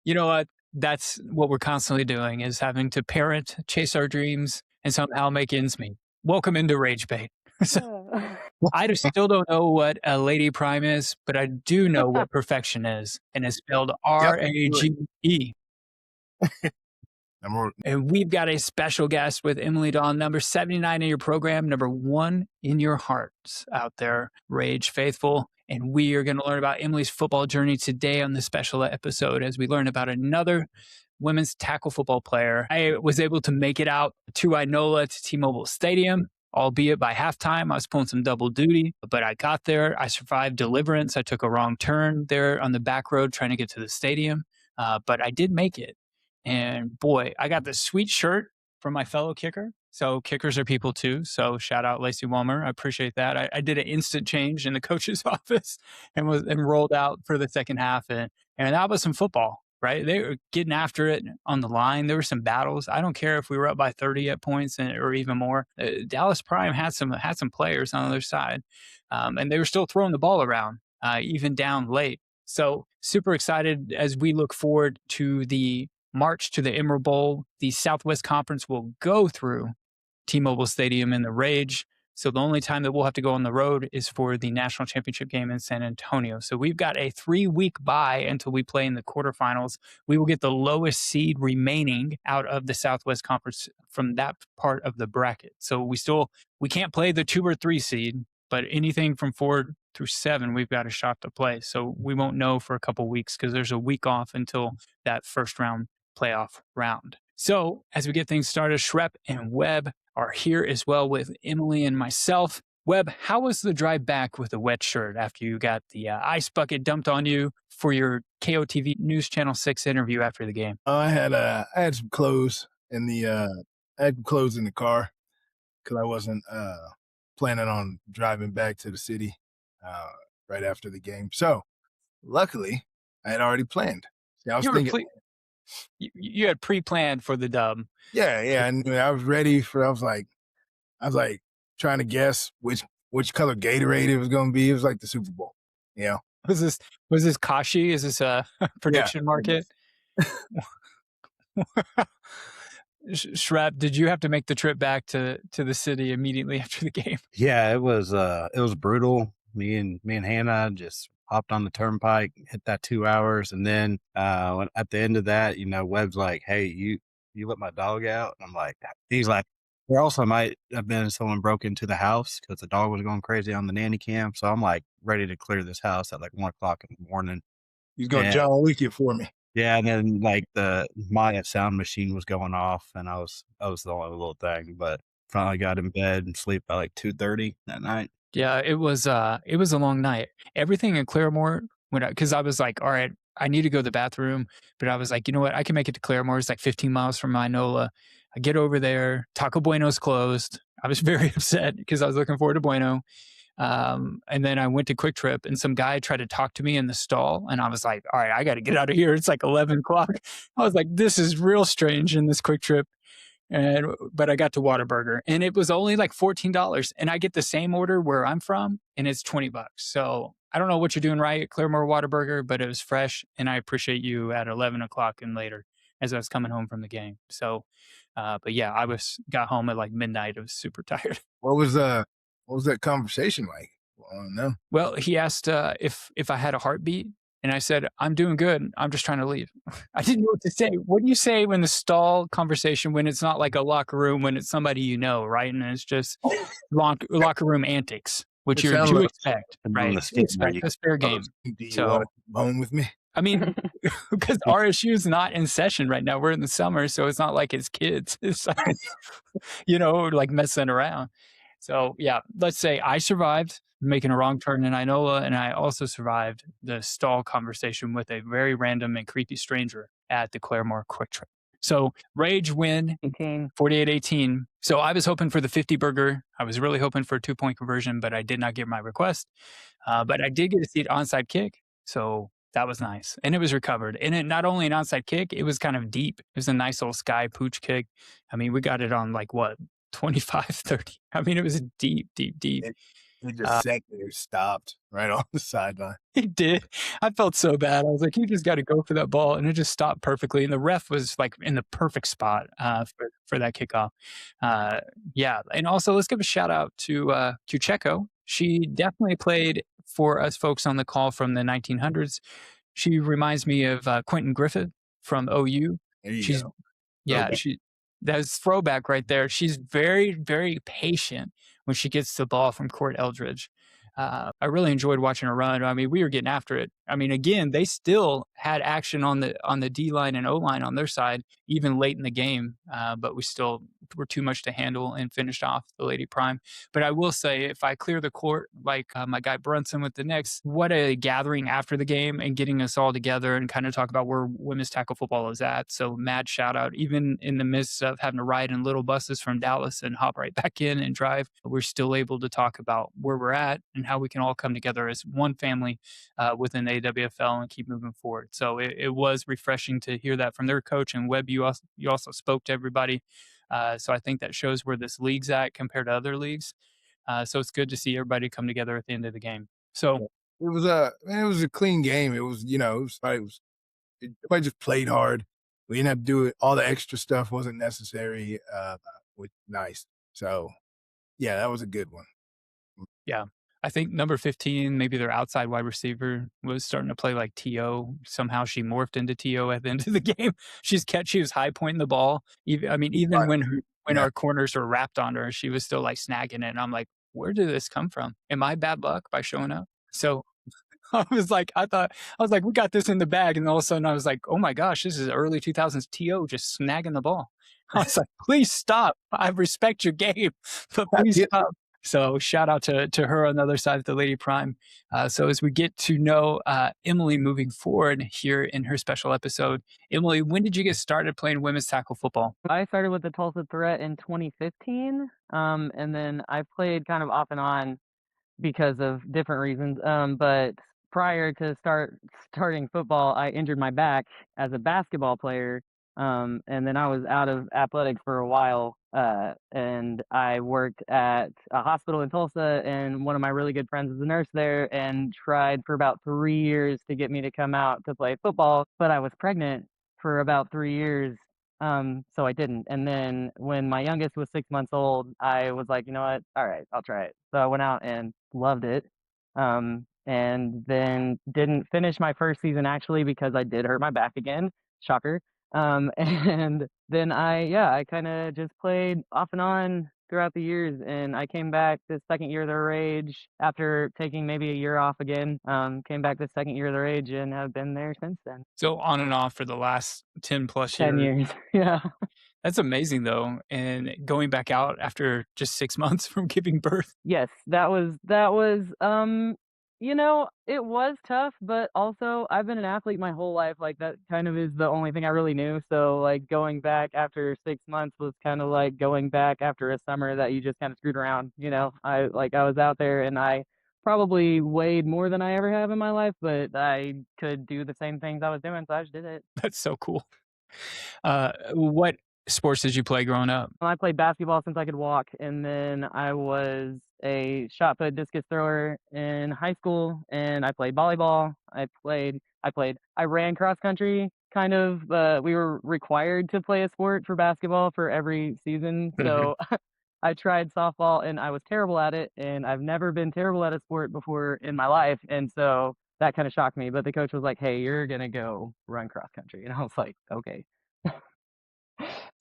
You know what? That's what we're constantly doing is having to parent, chase our dreams, and somehow make ends meet. Welcome into Rage Bait. So Oh. I just still don't know what a lady prime is, but I do know what perfection is, and it's spelled Yep. Do it. RAGE. Number And we've got a special guest with Emily Dawn, number 79 in your program, number 1 in your hearts out there, Rage Faithful. And we are going to learn about Emily's football journey today on this special episode as we learn about another women's tackle football player. I was able to make it out to Inola to T-Mobile Stadium, albeit by halftime. I was pulling some double duty, but I got there. I survived deliverance. I took a wrong turn there on the back road trying to get to the stadium, but I did make it. And boy, I got this sweet shirt from my fellow kicker. So kickers are people too. So shout out Lacey Walmer. I appreciate that. I did an instant change in the coach's office and rolled out for the second half. And that was some football, right? They were getting after it on the line. There were some battles. I don't care if we were up by 30 at points or even more. Dallas Prime had some players on the other side. And they were still throwing the ball around, even down late. So super excited as we look forward to the march to the Emerald Bowl. The Southwest Conference will go through T-Mobile Stadium in the Rage. So the only time that we'll have to go on the road is for the national championship game in San Antonio. So we've got a 3-week bye until we play in the quarterfinals. We will get the lowest seed remaining out of the Southwest Conference from that part of the bracket. So we can't play the 2 or 3 seed, but anything from 4 through 7, we've got a shot to play. So we won't know for a couple weeks because there's a week off until that first round playoff round. So as we get things started, Schrep and Webb are here as well with Emily and myself. Webb, how was the drive back with a wet shirt after you got the ice bucket dumped on you for your KOTV News Channel 6 interview after the game? I had some clothes in the car because I wasn't planning on driving back to the city right after the game. So luckily, I had already planned. See, I was thinking. You had pre-planned for the dub. Yeah. And I was ready for. I was like trying to guess which color Gatorade it was going to be. It was like the Super Bowl. Yeah. Was this Kashi? Is this a prediction market? Schrep, did you have to make the trip back to the city immediately after the game? Yeah, it was brutal. Me and Hannah just hopped on the turnpike, hit that 2 hours, and then at the end of that, Webb's like, "Hey, you let my dog out?" And I'm like, he's like, there also might have been someone broke into the house because the dog was going crazy on the nanny cam. So I'm like ready to clear this house at like 1:00 in the morning. He's going to John Wick it for me. Yeah, and then like my sound machine was going off, and I was the only little thing, but finally got in bed and sleep by like 2:30 that night. Yeah, it was a long night. Everything in Claremore, because I was like, all right, I need to go to the bathroom, but I was like, you know what, I can make it to Claremore. It's like 15 miles from Inola. I get over there, Taco Bueno's closed. I was very upset because I was looking forward to Bueno. And then I went to Quick Trip and some guy tried to talk to me in the stall. And I was like, all right, I got to get out of here. It's like 11 o'clock. I was like, this is real strange in this Quick Trip. But I got to Whataburger and it was only like $14 and I get the same order where I'm from and it's $20. So I don't know what you're doing right at Claremore Whataburger, but it was fresh and I appreciate you at 11 o'clock and later as I was coming home from the game. So, but yeah, got home at like midnight. I was super tired. What was that conversation like? No. Well, he asked if I had a heartbeat. And I said, I'm doing good. I'm just trying to leave. I didn't know what to say. What do you say when the stall conversation, when it's not like a locker room, when it's somebody you know, right? And it's just locker room antics, which you're to expect, right? That's fair game. Do you want to come home with me? I mean, because RSU is not in session right now. We're in the summer, so it's not like it's kids. It's like, like messing around. So yeah, let's say I survived making a wrong turn in Inola, and I also survived the stall conversation with a very random and creepy stranger at the Claremore Quick Trip. So Rage win 48-18. So I was hoping for the 50 burger. I was really hoping for a 2-point conversion, but I did not get my request. But I did get to see an onside kick. So that was nice. And it was recovered. And it not only an onside kick, it was kind of deep. It was a nice little sky pooch kick. I mean, we got it on like what, 25, 30. I mean, it was deep, deep, deep. He just sat there, stopped right on the sideline. He did. I felt so bad. I was like, you just got to go for that ball, and it just stopped perfectly. And the ref was like in the perfect spot for that kickoff. Yeah, and also let's give a shout out to Kucheko. She definitely played for us folks on the call from the 1900s. She reminds me of Quentin Griffith from OU. There you She's go. yeah, Throwback. that's throwback right there. She's very, very patient when she gets the ball from Court Eldridge. I really enjoyed watching her run. I mean, we were getting after it. I mean, again, they still had action on the D line and O line on their side, even late in the game. But we still were too much to handle and finished off the Lady Prime. But I will say, if I clear the court like my guy Brunson with the Knicks, what a gathering after the game and getting us all together and kind of talk about where women's tackle football is at. So mad shout out, even in the midst of having to ride in little buses from Dallas and hop right back in and drive, we're still able to talk about where we're at and how we can all come together as one family within AWFL and keep moving forward. So it was refreshing to hear that from their coach. And Webb, you also spoke to everybody. So I think that shows where this league's at compared to other leagues. So it's good to see everybody come together at the end of the game. So it was a clean game. It was, everybody just played hard. We didn't have to do it. All the extra stuff wasn't necessary. Which nice. So yeah, that was a good one. Yeah. I think number 15, maybe their outside wide receiver, was starting to play like T.O. Somehow she morphed into T.O. at the end of the game. She was high pointing the ball. Even when our corners were wrapped on her, she was still like snagging it. And I'm like, where did this come from? Am I bad luck by showing up? So I was like, we got this in the bag. And all of a sudden I was like, oh my gosh, this is early 2000s T.O. just snagging the ball. I was like, please stop. I respect your game, but please stop. So shout out to her on the other side of the Lady Prime. So as we get to know Emily moving forward here in her special episode, Emily, when did you get started playing women's tackle football? I started with the Tulsa Threat in 2015, and then I played kind of off and on because of different reasons. But prior to starting football, I injured my back as a basketball player. And then I was out of athletics for a while, and I worked at a hospital in Tulsa, and one of my really good friends was a nurse there and tried for about 3 years to get me to come out to play football, but I was pregnant for about 3 years, so I didn't. And then when my youngest was 6 months old, I was like, you know what? All right, I'll try it. So I went out and loved it. And then didn't finish my first season actually because I did hurt my back again. Shocker. And then I kind of just played off and on throughout the years, and I came back the second year of their age after taking maybe a year off again. Came back the second year of their age and have been there since then. So on and off for the last 10 plus 10 years. Yeah. That's amazing though. And going back out after just 6 months from giving birth. Yes, that was it was tough, but also I've been an athlete my whole life. Like that kind of is the only thing I really knew. So like going back after 6 months was kind of like going back after a summer that you just kind of screwed around. I was out there and I probably weighed more than I ever have in my life, but I could do the same things I was doing, so I just did it. That's so cool. What sports did you play growing up? I played basketball since I could walk, and then I was a shot put discus thrower in high school, and I played volleyball. I ran cross country. Kind of, we were required to play a sport for basketball for every season, so I tried softball, and I was terrible at it, and I've never been terrible at a sport before in my life, and so that kind of shocked me. But the coach was like, "Hey, you're gonna go run cross country," and I was like, "Okay."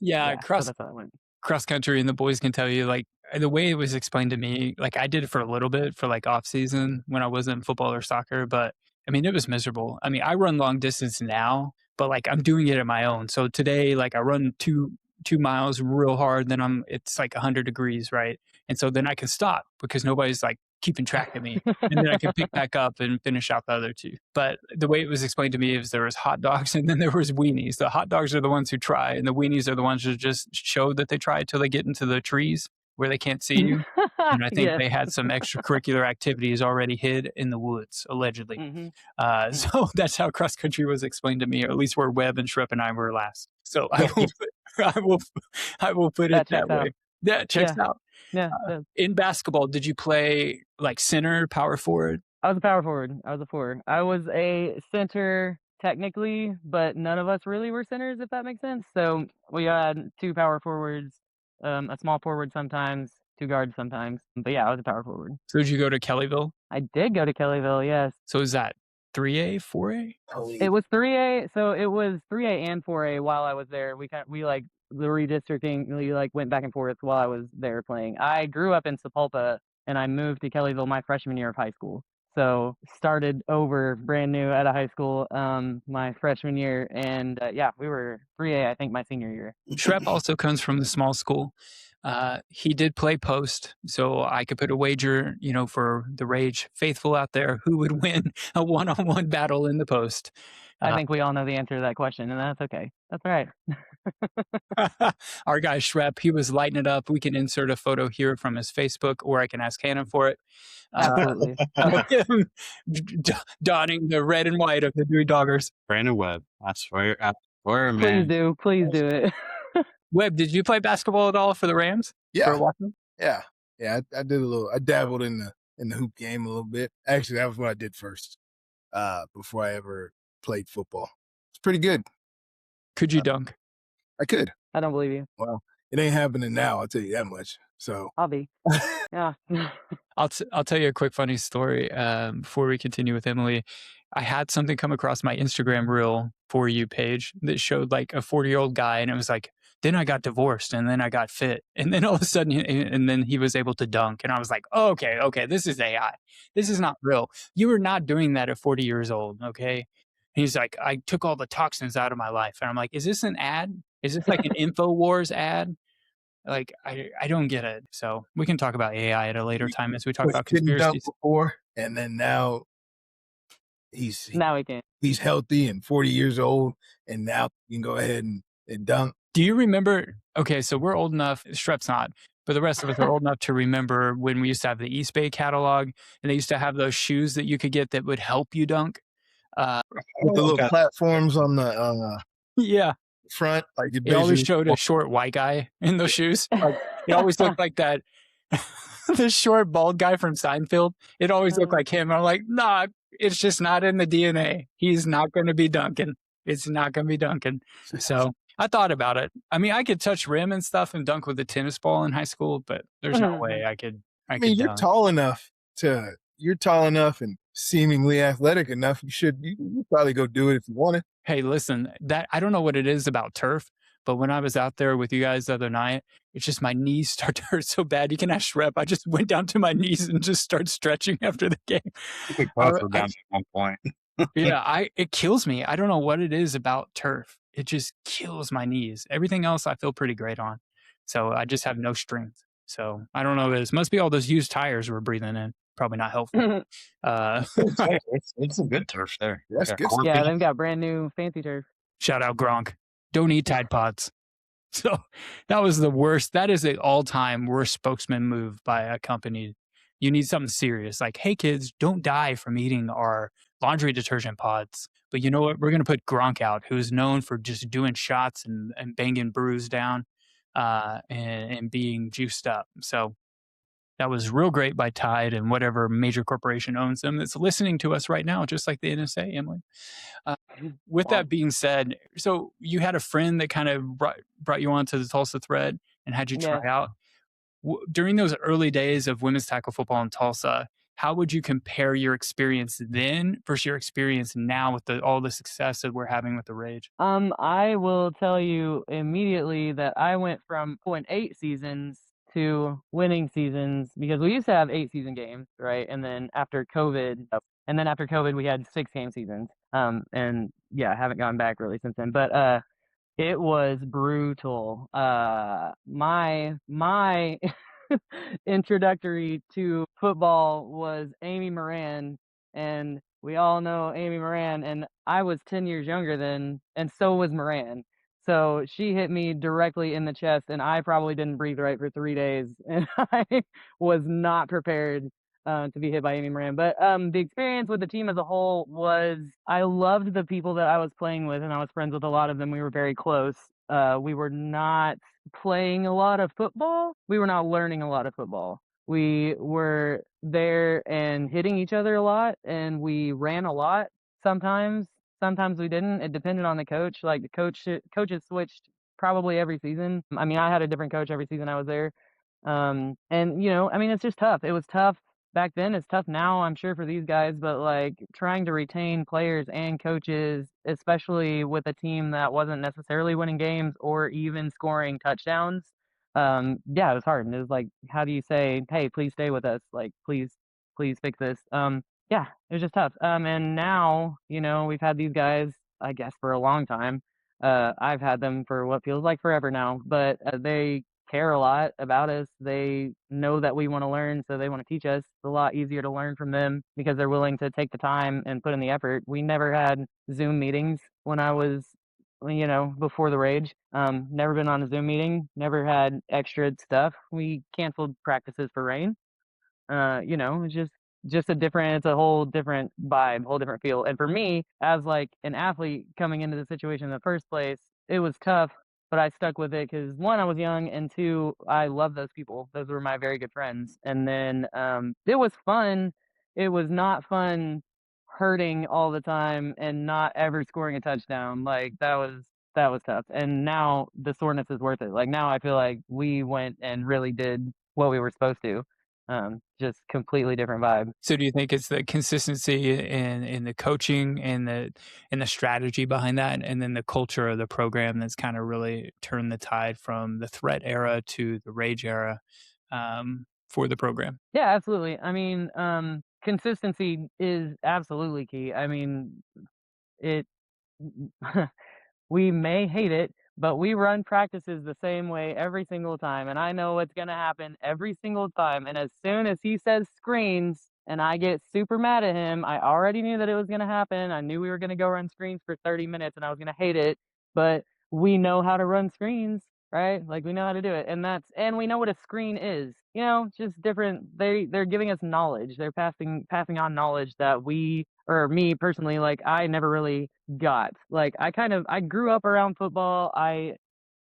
Yeah, so that's how I went. cross country, and the boys can tell you, like, the way it was explained to me, like I did it for a little bit for like off season when I wasn't in football or soccer, but I mean, it was miserable. I mean, I run long distance now, but like I'm doing it at my own. So today, like I run two miles real hard, then it's like 100 degrees, right? And so then I can stop because nobody's like keeping track of me. And then I can pick back up and finish out the other two. But the way it was explained to me is there was hot dogs and then there was weenies. The hot dogs are the ones who try, and the weenies are the ones who just show that they tried till they get into the trees where they can't see you. And I think they had some extracurricular activities already hid in the woods, allegedly. Mm-hmm. So that's how cross country was explained to me, or at least where Webb and Schrep and I were last. So I will put it that way. That checks out. Yeah, it does. In basketball, did you play like center, power forward? I was a power forward. I was a forward. I was a center technically, but none of us really were centers, if that makes sense. So we had 2 power forwards, a small forward sometimes, 2 guards sometimes. But yeah, I was a power forward. So did you go to Kellyville? I did go to Kellyville, yes. So is that 3A, 4A? It was 3A, so it was 3A and 4A while I was there. We like the redistricting, we like went back and forth while I was there playing. I grew up in Sepulpa and I moved to Kellyville my freshman year of high school. So started over brand new at a high school my freshman year, and yeah, we were 3A I think my senior year. Schrep also comes from the small school. He did play post, so I could put a wager, for the Rage faithful out there, who would win a one-on-one battle in the post. I think we all know the answer to that question, and that's okay. That's all right. Our guy Schrep, he was lighting it up. We can insert a photo here from his Facebook, or I can ask Hannah for it. Absolutely. Him donning the red and white of the Dewey Doggers. Brandon Webb. I swear, Please man. Please do it. Webb, did you play basketball at all for the Rams? Yeah. For Washington? Yeah. I did I dabbled in the hoop game a little bit. Actually, that was what I did first, before I ever played football. It's pretty good. Could you dunk? I could. I don't believe you. Well, it ain't happening now, I'll tell you that much. So I'll be. Yeah. I'll tell you a quick funny story before we continue with Emily. I had something come across my Instagram reel For You page that showed like a 40-year-old guy, and it was like, then I got divorced, and then I got fit, and then all of a sudden, and then he was able to dunk, and I was like, oh, okay, this is AI. This is not real. You were not doing that at 40 years old, okay? And he's like, I took all the toxins out of my life, and I'm like, is this an ad? Is this like an InfoWars ad? Like, I don't get it. So we can talk about AI at a later time as we talk about couldn't dunk conspiracies. before, and then now Now we can. he's healthy and 40 years old, and now you can go ahead and dunk. Do you remember? Okay, so we're old enough. Strep's not, but the rest of us are old enough to remember when we used to have the East Bay catalog, and they used to have those shoes that you could get that would help you dunk. With the little platforms on the Yeah, front, like it always showed a short white guy in those shoes. Like, it always looked like that. The short bald guy from Seinfeld. It always looked like him. I'm like, nah, it's just not in the DNA. He's not going to be dunking. It's not going to be dunking. So I thought about it. I mean, I could touch rim and stuff and dunk with a tennis ball in high school, but there's no way I could. I mean, you're tall enough and seemingly athletic enough. You probably go do it if you wanted. Hey, listen, that I don't know what it is about turf, but when I was out there with you guys the other night, it's just my knees start to hurt so bad. You can ask Schrep. I just went down to my knees and just started stretching after the game. Down at one point. Yeah, it kills me. I don't know what it is about turf. It just kills my knees. Everything else I feel pretty great on. So I just have no strength. So I don't know what it is. Must be all those used tires we're breathing in. Probably not helpful. It's a good turf there. That's good. Yeah, they've got brand new fancy turf. Shout out Gronk. Don't eat Tide Pods. So that was the worst. That is an all-time worst spokesman move by a company. You need something serious. Like, hey, kids, don't die from eating our laundry detergent pods. But you know what? We're going to put Gronk out, who's known for just doing shots and banging brews down and being juiced up. So that was real great by Tide and whatever major corporation owns them that's listening to us right now, just like the NSA, Emily. With that being said, so you had a friend that kind of brought you on to the Tulsa Threat and had you try out. During those early days of women's tackle football in Tulsa, how would you compare your experience then versus your experience now with all the success that we're having with the Rage? I will tell you immediately that I went from 0.8 seasons to winning seasons, because we used to have 8-season games, right? And then after COVID, we had 6-game seasons. And yeah, I haven't gone back really since then. But it was brutal. My introductory to football was Amy Moran, and we all know Amy Moran, and I was 10 years younger then, and so was Moran. So she hit me directly in the chest, and I probably didn't breathe right for 3 days, and I was not prepared to be hit by Amy Moran. But the experience with the team as a whole was I loved the people that I was playing with, and I was friends with a lot of them. We were very close. We were not playing a lot of football. We were not learning a lot of football. We were there and hitting each other a lot, and we ran a lot sometimes. Sometimes we didn't. It depended on the coach. Like the coaches switched probably every season. I mean, I had a different coach every season I was there. And I mean, it's just tough. It was tough back then. It's tough now, I'm sure, for these guys, but like trying to retain players and coaches, especially with a team that wasn't necessarily winning games or even scoring touchdowns. Yeah, it was hard. And it was like, how do you say, hey, please stay with us? Like, please fix this. Yeah, it was just tough. And now, we've had these guys, I guess, for a long time. I've had them for what feels like forever now, but they care a lot about us. They know that we want to learn, so they want to teach us. It's a lot easier to learn from them because they're willing to take the time and put in the effort. We never had Zoom meetings when I was, before the rage. Never been on a Zoom meeting, never had extra stuff. We canceled practices for rain. It's it's a whole different vibe, whole different feel. And for me, as like an athlete coming into the situation in the first place, it was tough, but I stuck with it because one, I was young, and two, I love those people. Those were my very good friends. And then it was fun. It was not fun hurting all the time and not ever scoring a touchdown. Like that was tough. And now the soreness is worth it. Like now I feel like we went and really did what we were supposed to. Just completely different vibe. So do you think it's the consistency in the coaching and the strategy behind that, and then the culture of the program that's kind of really turned the tide from the threat era to the rage era for the program? Yeah, absolutely. I mean, consistency is absolutely key. I mean, it we may hate it, but we run practices the same way every single time. And I know what's going to happen every single time. And as soon as he says screens and I get super mad at him, I already knew that it was going to happen. I knew we were going to go run screens for 30 minutes and I was going to hate it. But we know how to run screens, right? Like we know how to do it. And we know what a screen is. Just different. They're giving us knowledge. They're passing on knowledge that we, or me personally, like I never really got. Like I grew up around football. I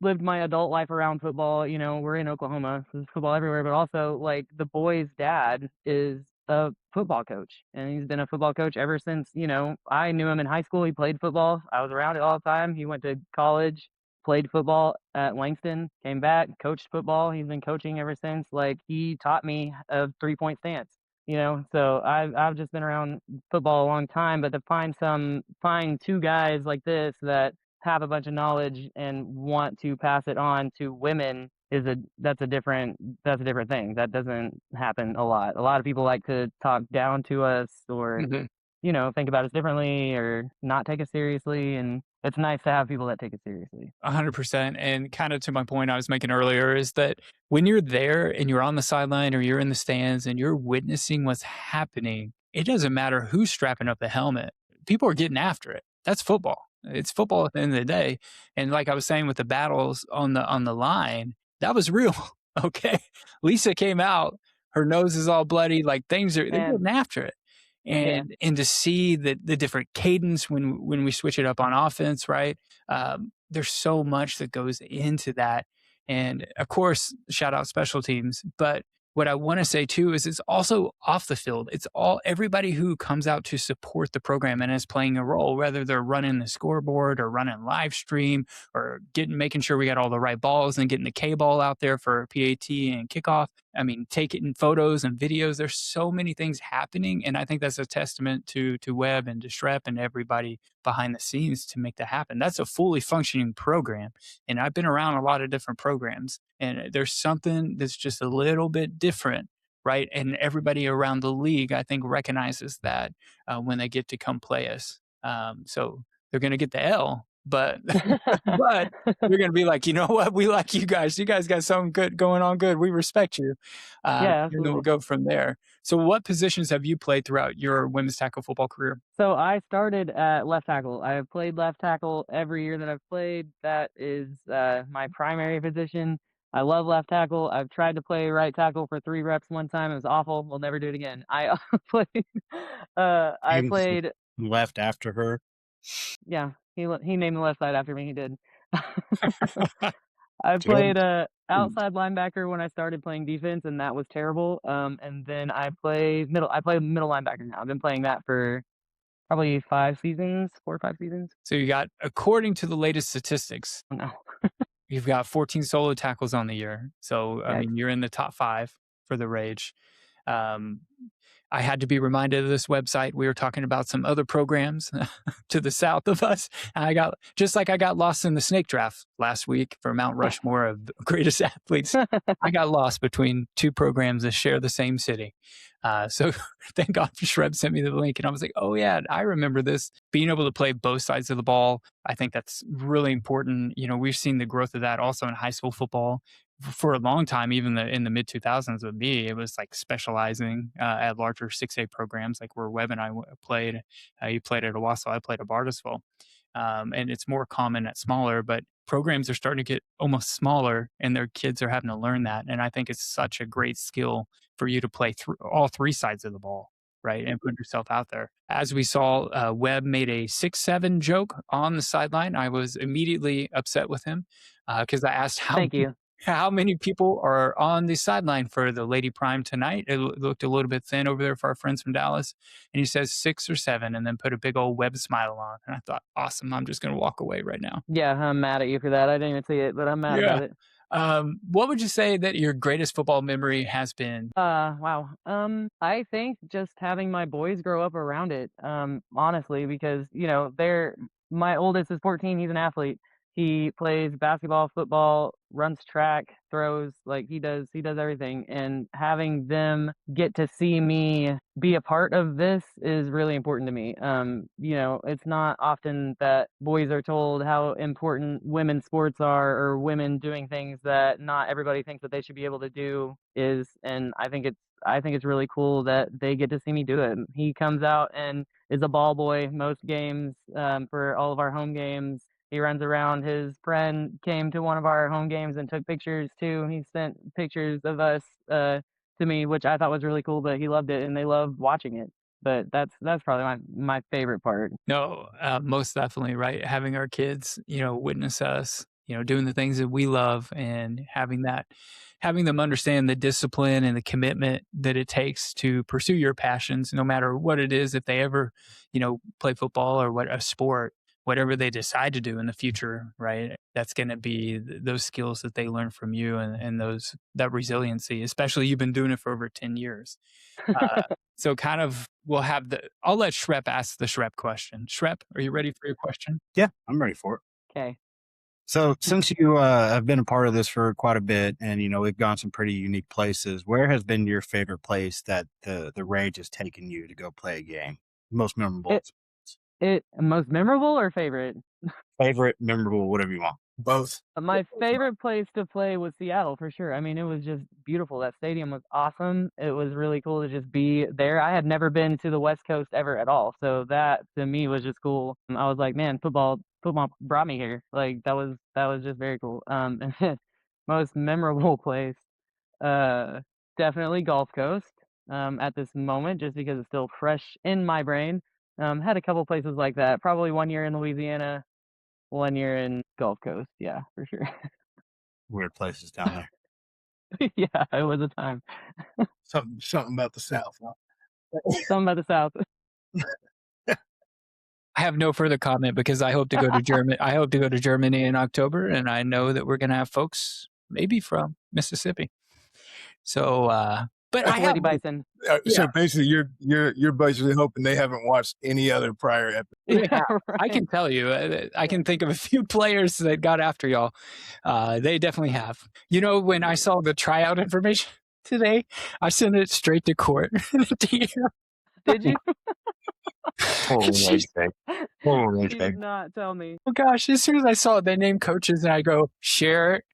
lived my adult life around football. We're in Oklahoma, so there's football everywhere, but also like the boy's dad is a football coach, and he's been a football coach ever since, I knew him in high school. He played football. I was around it all the time. He went to college, played football at Langston, came back, coached football. He's been coaching ever since. Like he taught me a 3-point stance. So I've just been around football a long time, but to find two guys like this that have a bunch of knowledge and want to pass it on to women that's a different thing. That doesn't happen a lot. A lot of people like to talk down to us or think about us differently or not take us seriously, and it's nice to have people that take it seriously. 100%. And kind of to my point I was making earlier is that when you're there and you're on the sideline or you're in the stands and you're witnessing what's happening, it doesn't matter who's strapping up the helmet. People are getting after it. That's football. It's football at the end of the day. And like I was saying with the battles on the line, that was real. Okay. Lisa came out, her nose is all bloody, like they're getting after it. And to see the different cadence when we switch it up on offense, right? There's so much that goes into that. And of course, shout out special teams. But what I want to say too is it's also off the field. It's everybody who comes out to support the program and is playing a role, whether they're running the scoreboard or running live stream or making sure we got all the right balls and getting the K ball out there for PAT and kickoff. I mean, taking photos and videos. There's so many things happening. And I think that's a testament to Webb and to Schrep and everybody behind the scenes to make that happen. That's a fully functioning program. And I've been around a lot of different programs, and there's something that's just a little bit different, right? And everybody around the league, I think, recognizes that when they get to come play us. So they're going to get the L, but but we're going to be like, you know what? We like you guys. You guys got something good going on. Good. We respect you. Yeah, and then we'll go from there. So what positions have you played throughout your women's tackle football career? So I started at left tackle. I have played left tackle every year that I've played. That is my primary position. I love left tackle. I've tried to play right tackle for 3 reps one time. It was awful. We'll never do it again. I played. I He was played. left after her. Yeah, he named the left side after me. He did. I Good. played outside linebacker when I started playing defense, and that was terrible. And then I play middle. I play middle linebacker now. I've been playing that for probably 5 seasons, 4 or 5 seasons. So you got, according to the latest statistics, Oh, no. you've got 14 solo tackles on the year. So, I Yikes. mean, you're in the top 5 for the Rage. I had to be reminded of this website. We were talking about some other programs to the south of us. And I got, just like I got lost in the snake draft last week for Mount Rushmore of greatest athletes, I got lost between 2 programs that share the same city. So thank God Schrep sent me the link, and I was like, oh yeah, I remember this. Being able to play both sides of the ball, I think that's really important. You know, we've seen the growth of that also in high school football for a long time. Even in the mid 2000s with me, it was like specializing at larger 6A programs, like where Webb and I played. You played at Owasso, I played at Bartlesville. And it's more common at smaller, but programs are starting to get almost smaller, and their kids are having to learn that. And I think it's such a great skill for you to play through all 3 sides of the ball, right? And put yourself out there. As we saw, Webb made a 6'7" joke on the sideline. I was immediately upset with him because I asked Thank you. how many people are on the sideline for the Lady Prime tonight. It looked a little bit thin over there for our friends from Dallas. And he says 6 or 7, and then put a big old Webb smile on. And I thought, awesome, I'm just going to walk away right now. Yeah, I'm mad at you for that. I didn't even see it, but I'm mad about it. What would you say that your greatest football memory has been? Wow. I think just having my boys grow up around it, honestly, because, you know, my oldest is 14, he's an athlete. He plays basketball, football, runs track, throws, like he does everything. And having them get to see me be a part of this is really important to me. You know, it's not often that boys are told how important women's sports are, or women doing things that not everybody thinks that they should be able to do is. And I think it's really cool that they get to see me do it. He comes out and is a ball boy most games, for all of our home games. He runs around. His friend came to one of our home games and took pictures too. He sent pictures of us to me, which I thought was really cool, but he loved it and they loved watching it. But that's probably my favorite part. No, most definitely, right? Having our kids, you know, witness us, you know, doing the things that we love, and having them understand the discipline and the commitment that it takes to pursue your passions, no matter what it is. If they ever, you know, play football or a sport, whatever they decide to do in the future, right? That's going to be those skills that they learn from you, and that resiliency, especially you've been doing it for over 10 years. So kind of I'll let Schrep ask the Schrep question. Schrep, are you ready for your question? Yeah, I'm ready for it. Okay. So since you have been a part of this for quite a bit, and, you know, we've gone some pretty unique places, where has been your favorite place that the Rage has taken you to go play a game? Most memorable. Most memorable or favorite? Favorite, memorable, whatever you want. Both. My favorite place to play was Seattle, for sure. I mean, it was just beautiful. That stadium was awesome. It was really cool to just be there. I had never been to the West Coast ever at all, so that to me was just cool. I was like, man, football brought me here. Like that was just very cool. And most memorable place, definitely Gulf Coast. At this moment, just because it's still fresh in my brain. Had a couple places like that. Probably 1 year in Louisiana, 1 year in Gulf Coast. Yeah, for sure. Weird places down there. Yeah, it was a time. Something about the South. Huh? Something about the South. I have no further comment because I hope to go to Germany. I hope to go to Germany in October, and I know that we're going to have folks maybe from Mississippi. So, but I Lady have Bison. So basically, you're basically hoping they haven't watched any other prior episode. Yeah, I Right. can tell you, I can think of a few players that got after y'all. They definitely have. You know, when I saw the tryout information today, I sent it straight to court. Did you? Holy She- respect. Holy She did respect. not tell me. Oh gosh, as soon as I saw it, they named coaches, and I go, share it.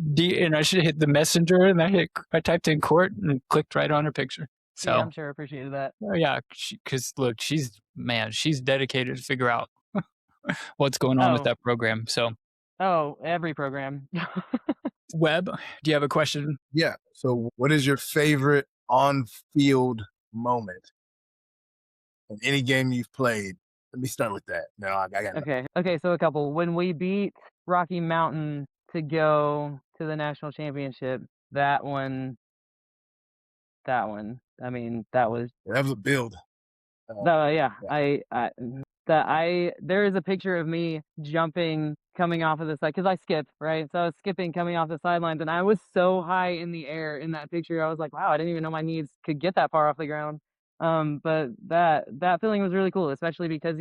And I should hit the messenger, and I typed in court and clicked right on her picture. So, Yeah, I'm sure I appreciated that. yeah, because look, she's dedicated to figure out what's going on with Oh. that program. So, Oh, every program. Webb, do you have a question? Yeah. So what is your favorite on-field moment in any game you've played? Let me start with that. No, I got Okay, so a couple. When we beat Rocky Mountain to go to the national championship, that one, I mean, that was that was a build. yeah, Yeah. there is a picture of me jumping, coming off of the side, because I skipped, right? So I was skipping, coming off the sidelines, and I was so high in the air in that picture. I was like, wow, I didn't even know my knees could get that far off the ground. But that feeling was really cool, especially because,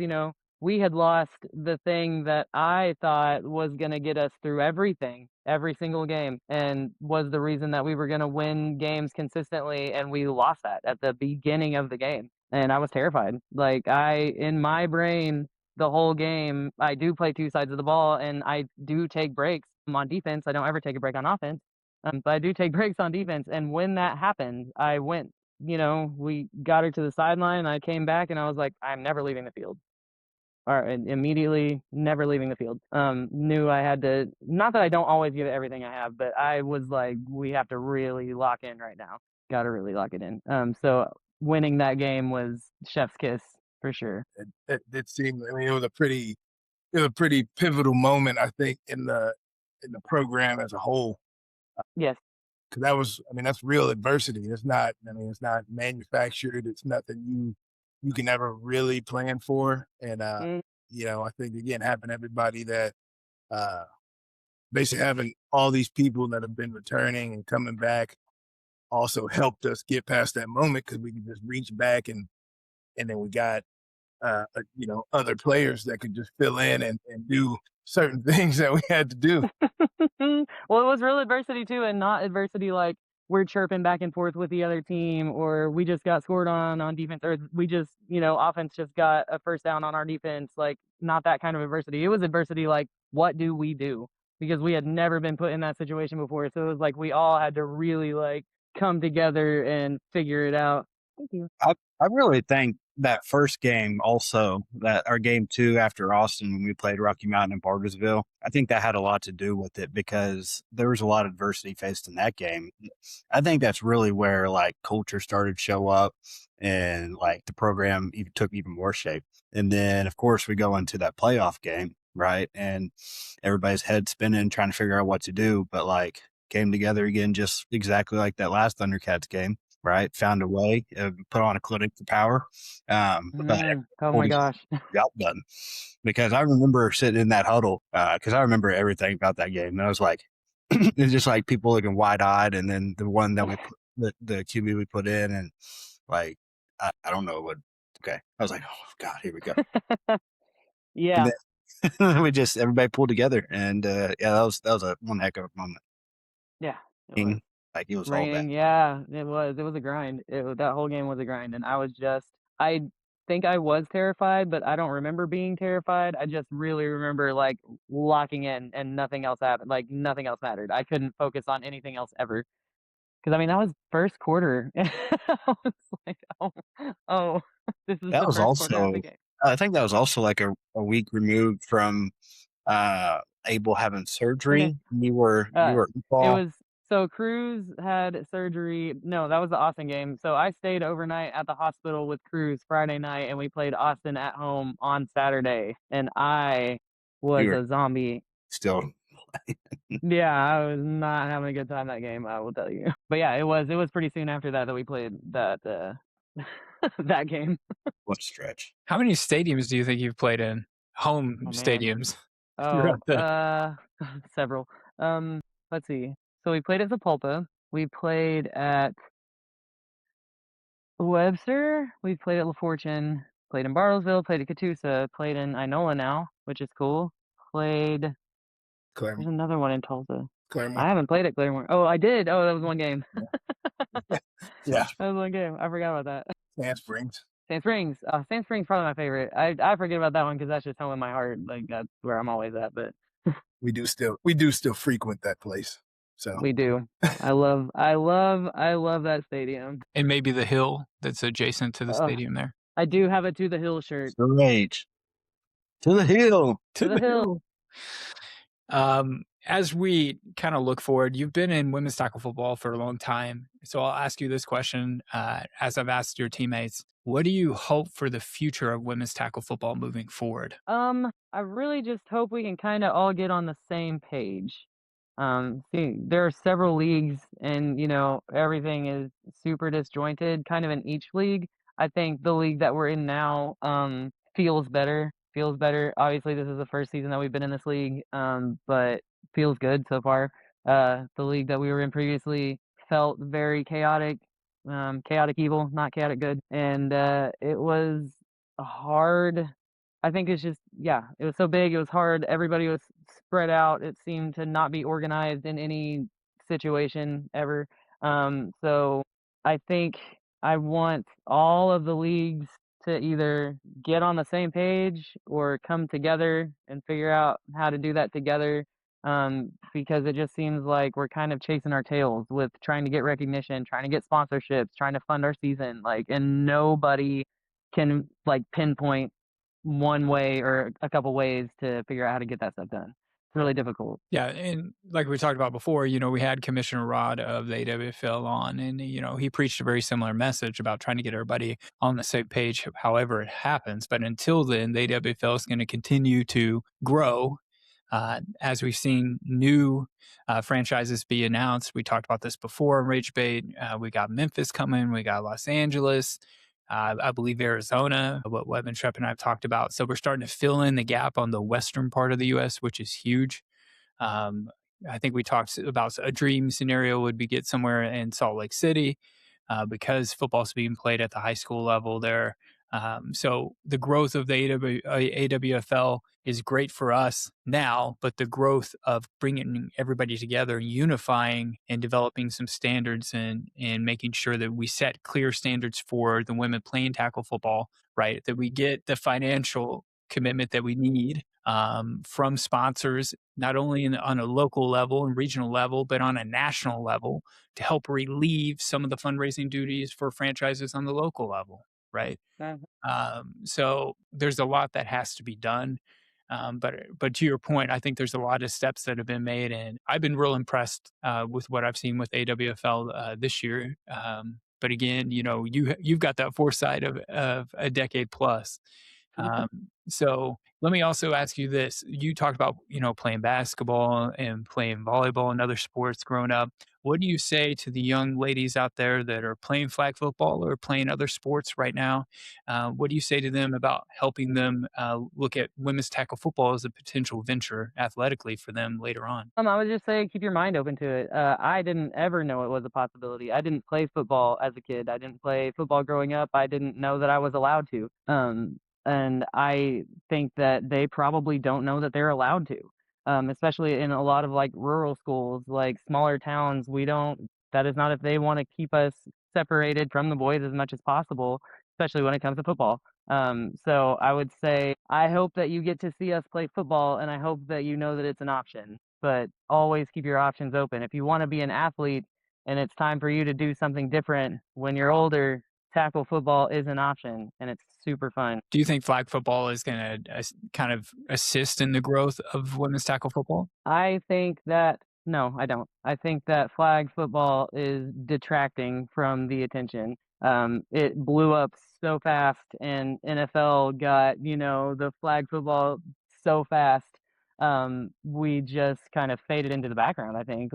we had lost the thing that I thought was gonna get us through everything, every single game, and was the reason that we were gonna win games consistently, and we lost that at the beginning of the game. And I was terrified. Like, in my brain, the whole game, I do play two sides of the ball, and I do take breaks on defense. I don't ever take a break on offense, but I do take breaks on defense. And when that happened, I went, we got her to the sideline. I came back, and I was like, I'm never leaving the field. Or immediately never leaving the field. Knew I had to, not that I don't always give it everything I have, but I was like, we have to really lock in right now. Got to really lock it in. So winning that game was chef's kiss for sure. It seemed. I mean, it was a pretty pivotal moment, I think, in the program as a whole. Yes. Because that was, I mean, that's real adversity. It's not. I mean, it's not manufactured. It's nothing you can never really plan for. And I think again, having everybody that basically having all these people that have been returning and coming back also helped us get past that moment, because we could just reach back and then we got other players that could just fill in and do certain things that we had to do. Well, it was real adversity too, and not adversity like we're chirping back and forth with the other team, or we just got scored on defense, or we just, offense just got a first down on our defense. Like, not that kind of adversity. It was adversity like, what do we do? Because we had never been put in that situation before. So it was like we all had to really like come together and figure it out. Thank you. I really think that first game also, that our game 2 after Austin, when we played Rocky Mountain and Bargersville, I think that had a lot to do with it, because there was a lot of adversity faced in that game. I think that's really where like culture started to show up, and like the program even took even more shape. And then of course we go into that playoff game, right? And everybody's head spinning, trying to figure out what to do, but like came together again, just exactly like that last Thundercats game. Right, found a way, put on a clinic for power. But oh my gosh, job done. Because I remember sitting in that huddle, because I remember everything about that game. And I was like, it's just like people looking wide eyed, and then the one that we put, the QB we put in, and like I don't know what. Okay, I was like, oh God, here we go. Yeah. And then we just everybody pulled together, and that was a one heck of a moment. Yeah. It was. Like it was Raining, all that. yeah, it was a grind. That whole game was a grind, and I think I was terrified, but I don't remember being terrified. I just really remember like locking in, and nothing else happened. Like nothing else mattered. I couldn't focus on anything else ever. Because I mean, that was first quarter. I was like, oh, this is That the was first quarter of also, the game. I think that was also like a week removed from Abel having surgery. Okay. You were It was, so Cruz had surgery. No, that was the Austin game. So I stayed overnight at the hospital with Cruz Friday night, and we played Austin at home on Saturday. And I was a zombie. Still. Yeah, I was not having a good time that game, I will tell you. But yeah, it was pretty soon after that we played that that game. What a stretch. How many stadiums do you think you've played in? Home stadiums. Several. Let's see. So we played at Zapulpa. We played at Webster. We played at La Fortune. Played in Bartlesville. Played at Catoosa. Played in Inola now, which is cool. Played. Claremont. There's another one in Tulsa. Claremont. I haven't played at Claremont. Oh, I did. Oh, that was one game. Yeah. That was one game. I forgot about that. Sand Springs. Sand Springs. Sand Springs probably my favorite. I forget about that one because that's just home in my heart. Like that's where I'm always at. But we do still frequent that place. So we do. I love that stadium. And maybe the hill that's adjacent to the stadium there. I do have a To the Hill shirt. Great. To the hill. To the hill. As we kind of look forward, you've been in women's tackle football for a long time. So I'll ask you this question, as I've asked your teammates. What do you hope for the future of women's tackle football moving forward? I really just hope we can kind of all get on the same page. See, there are several leagues, and everything is super disjointed, kind of in each league. I think the league that we're in now, feels better. Feels better. Obviously, this is the first season that we've been in this league, but feels good so far. The league that we were in previously felt very chaotic, chaotic evil, not chaotic good, and it was hard. I think it's just, yeah, it was so big, it was hard, everybody was spread out, it seemed to not be organized in any situation ever. So I think I want all of the leagues to either get on the same page or come together and figure out how to do that together. Because it just seems like we're kind of chasing our tails with trying to get recognition, trying to get sponsorships, trying to fund our season, and nobody can pinpoint one way or a couple ways to figure out how to get that stuff done. It's really difficult. Yeah, and like we talked about before, we had Commissioner Rod of the AWFL on, and he preached a very similar message about trying to get everybody on the same page, however it happens. But until then, the AWFL is going to continue to grow. As we've seen new franchises be announced. We talked about this before in Rage Bait. We got Memphis coming. We got Los Angeles. I believe Arizona, what Webb and Schrep and I have talked about. So we're starting to fill in the gap on the western part of the U.S., which is huge. I think we talked about a dream scenario would be get somewhere in Salt Lake City because football's being played at the high school level there. So the growth of the AWFL is great for us now, but the growth of bringing everybody together, unifying and developing some standards and making sure that we set clear standards for the women playing tackle football, right? That we get the financial commitment that we need from sponsors, not only on a local level and regional level, but on a national level to help relieve some of the fundraising duties for franchises on the local level, right? So there's a lot that has to be done. But to your point, I think there's a lot of steps that have been made, and I've been real impressed with what I've seen with AWFL this year. But again, you've got that foresight of a decade plus. So let me also ask you this. You talked about, playing basketball and playing volleyball and other sports growing up. What do you say to the young ladies out there that are playing flag football or playing other sports right now? What do you say to them about helping them look at women's tackle football as a potential venture athletically for them later on? I would just say keep your mind open to it. I didn't ever know it was a possibility. I didn't play football as a kid. I didn't play football growing up. I didn't know that I was allowed to. And I think that they probably don't know that they're allowed to. Especially in a lot of rural schools, smaller towns, that is not if they want to keep us separated from the boys as much as possible, especially when it comes to football. So I would say, I hope that you get to see us play football, and I hope that you know that it's an option, but always keep your options open. If you want to be an athlete and it's time for you to do something different when you're older, tackle football is an option, and it's super fun. Do you think flag football is going to kind of assist in the growth of women's tackle football? No, I don't. I think that flag football is detracting from the attention. It blew up so fast, and NFL got, the flag football so fast. We just kind of faded into the background, I think.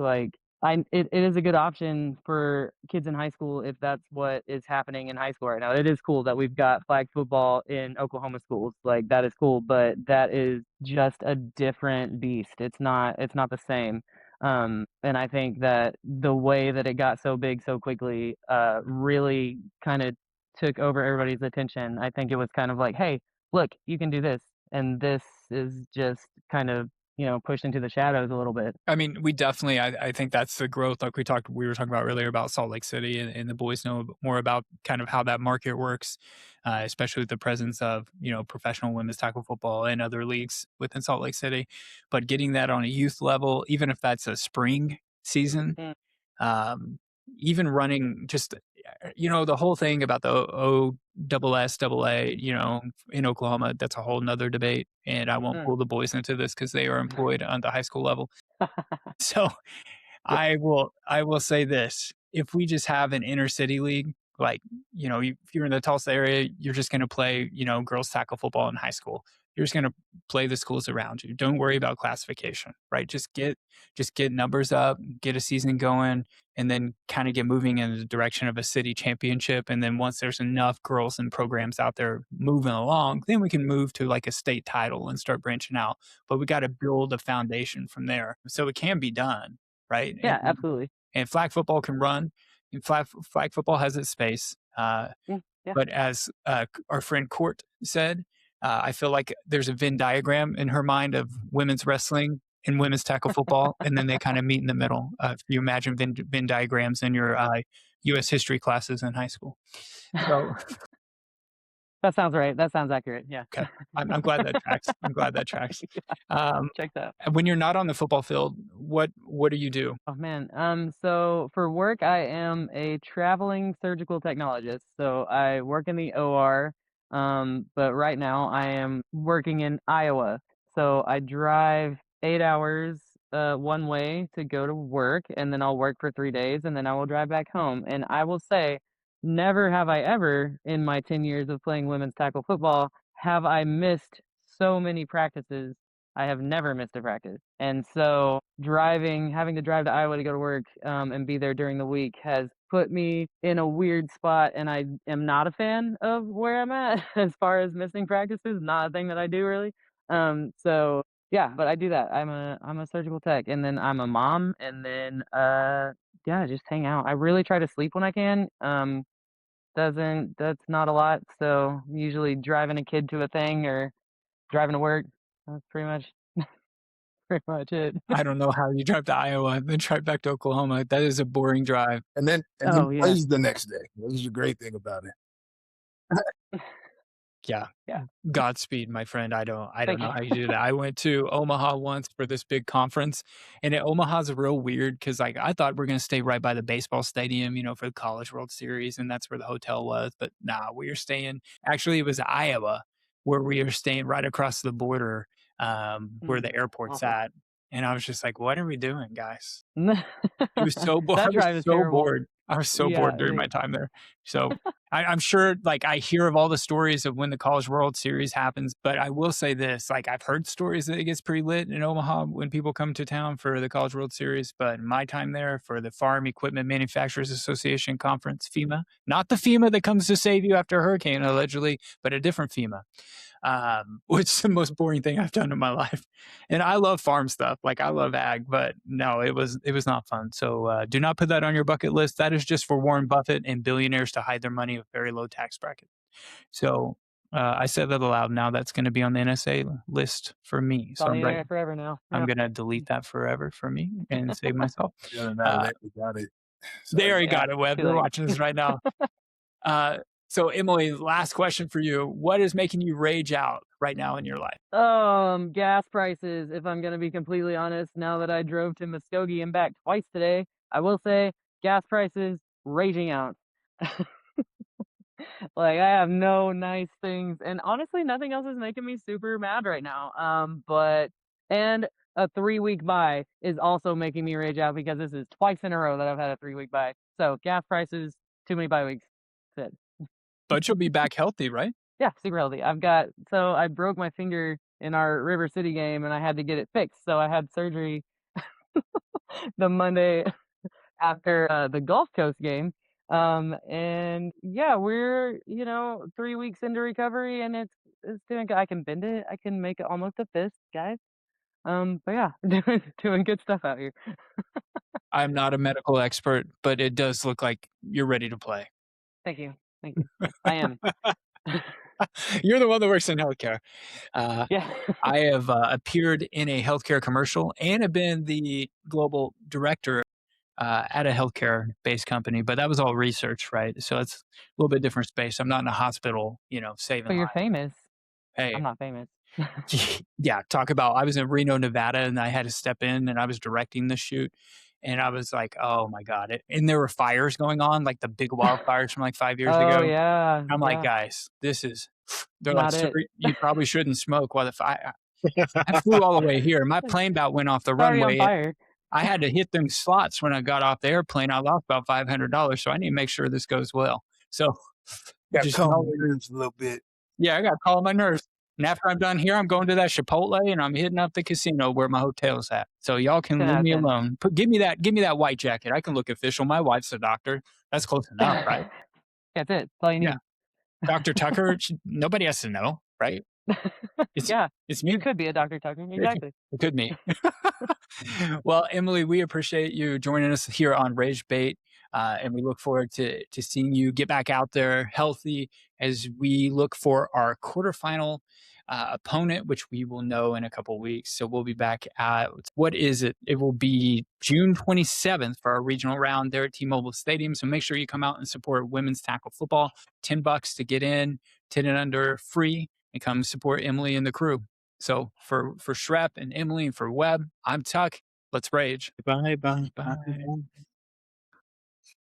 It is a good option for kids in high school if that's what is happening in high school right now. It is cool that we've got flag football in Oklahoma schools. That is cool, but that is just a different beast. It's not the same. And I think that the way that it got so big so quickly really kind of took over everybody's attention. I think it was kind of like, hey, look, you can do this. And this is just kind of pushed into the shadows a little bit. I mean, we definitely, I think that's the growth. Like we were talking about earlier about Salt Lake City, and the boys know more about kind of how that market works, especially with the presence of, professional women's tackle football and other leagues within Salt Lake City. But getting that on a youth level, even if that's a spring season, even running just the whole thing about the OSSAA, in Oklahoma, that's a whole nother debate. And I won't pull the boys into this because they are employed on the high school level. So I will say this. If we just have an inner city league, like, if you're in the Tulsa area, you're just going to play, girls tackle football in high school. You're just going to play the schools around you. Don't worry about classification, right? Just get numbers up, get a season going, and then kind of get moving in the direction of a city championship. And then once there's enough girls and programs out there moving along, then we can move to like a state title and start branching out. But we got to build a foundation from there. So it can be done, right? Yeah, absolutely. And flag football can run. And flag football has its space. Yeah. But as our friend Court said, I feel like there's a Venn diagram in her mind of women's wrestling and women's tackle football, and then they kind of meet in the middle. If you imagine Venn diagrams in your U.S. history classes in high school. So, that sounds right. That sounds accurate. Yeah. Okay. I'm glad that tracks. Check that. When you're not on the football field, what do you do? Oh man. So for work, I am a traveling surgical technologist. So I work in the OR. But right now I am working in Iowa. So I drive 8 hours one way to go to work, and then I'll work for 3 days, and then I will drive back home. And I will say, never have I ever, in my 10 years of playing women's tackle football, have I missed so many practices. I have never missed a practice. And so having to drive to Iowa to go to work and be there during the week has put me in a weird spot, and I am not a fan of where I'm at as far as missing practices. Not a thing that I do really. So yeah, but I do that. I'm a surgical tech, and then I'm a mom, and then just hang out. I really try to sleep when I can. That's not a lot. So usually driving a kid to a thing or driving to work. That's pretty much it. I don't know how you drive to Iowa and then drive back to Oklahoma. That is a boring drive. And then plays the next day. This is the great thing about it. Yeah. Godspeed, my friend. I don't know how you do that. I went to Omaha once for this big conference, and Omaha's real weird because I thought we're going to stay right by the baseball stadium, for the College World Series, and that's where the hotel was. But nah, we were staying. Actually, it was Iowa, where we were staying right across the border, where the airport's at. And I was just like, what are we doing, guys? It was so bored. I was so bored during my time there. So I'm sure, I hear of all the stories of when the College World Series happens, but I will say this, I've heard stories that it gets pretty lit in Omaha when people come to town for the College World Series. But in my time there for the Farm Equipment Manufacturers Association Conference, FEMA, not the FEMA that comes to save you after a hurricane, allegedly, but a different FEMA. Which is the most boring thing I've done in my life. And I love farm stuff. I love ag, but no, it was not fun. So do not put that on your bucket list. That is just for Warren Buffett and billionaires to hide their money with very low tax bracket. So I said that aloud. Now that's going to be on the NSA list for me. So I'm there forever now. I'm going to delete that forever for me and save myself. We got it. They already got it, Webb. They're watching this right now. So Emily, last question for you. What is making you rage out right now in your life? Gas prices, if I'm going to be completely honest. Now that I drove to Muskogee and back twice today, I will say gas prices, raging out. I have no nice things. And honestly, nothing else is making me super mad right now. And a 3-week buy is also making me rage out because this is twice in a row that I've had a 3-week buy. So gas prices, too many bye weeks. That's it. But you'll be back healthy, right? Yeah, super healthy. I broke my finger in our River City game and I had to get it fixed. So I had surgery the Monday after the Gulf Coast game. And yeah, we're, 3 weeks into recovery and it's doing good. I can bend it. I can make it almost a fist, guys. But yeah, doing good stuff out here. I'm not a medical expert, but it does look like you're ready to play. Thank you. I am. You're the one that works in healthcare. Yeah. I have appeared in a healthcare commercial and have been the global director at a healthcare-based company, but that was all research, right? So it's a little bit different space. I'm not in a hospital, saving But you're lives. famous. Hey, I'm not famous. Yeah, talk about, I was in Reno, Nevada, and I had to step in and I was directing the shoot. And I was like, oh my God. And there were fires going on, like the big wildfires from like 5 years Oh, ago. yeah. I'm like, Yeah. guys, they're like, Not sir, it. you probably shouldn't smoke while the fire. I flew all the way here. My plane about went off the It's already on runway. fire. I had to hit them slots when I got off the airplane. I lost about $500, so I need to make sure this goes well. So Got just calm know- my nerves a little bit. yeah, I got to call my nerves. And after I'm done here, I'm going to that Chipotle and I'm hitting up the casino where my hotel's at. So y'all can 10 out leave of me 10. alone. Give me that white jacket. I can look official. My wife's a doctor. That's close enough, right? That's it. That's all you need. Yeah. Dr. Tucker, nobody has to know, right? Yeah. It's me. You could be a Dr. Tucker. Exactly. It could be. Well, Emily, we appreciate you joining us here on Rage Bait. And we look forward to seeing you get back out there healthy as we look for our quarterfinal opponent, which we will know in a couple weeks. So we'll be back at, what is it? It will be June 27th for our regional round there at T-Mobile Stadium. So make sure you come out and support women's tackle football. $10 to get in, 10 and under free, and come support Emily and the crew. So for Schrep and Emily and for Webb, I'm Tuck. Let's rage. Bye.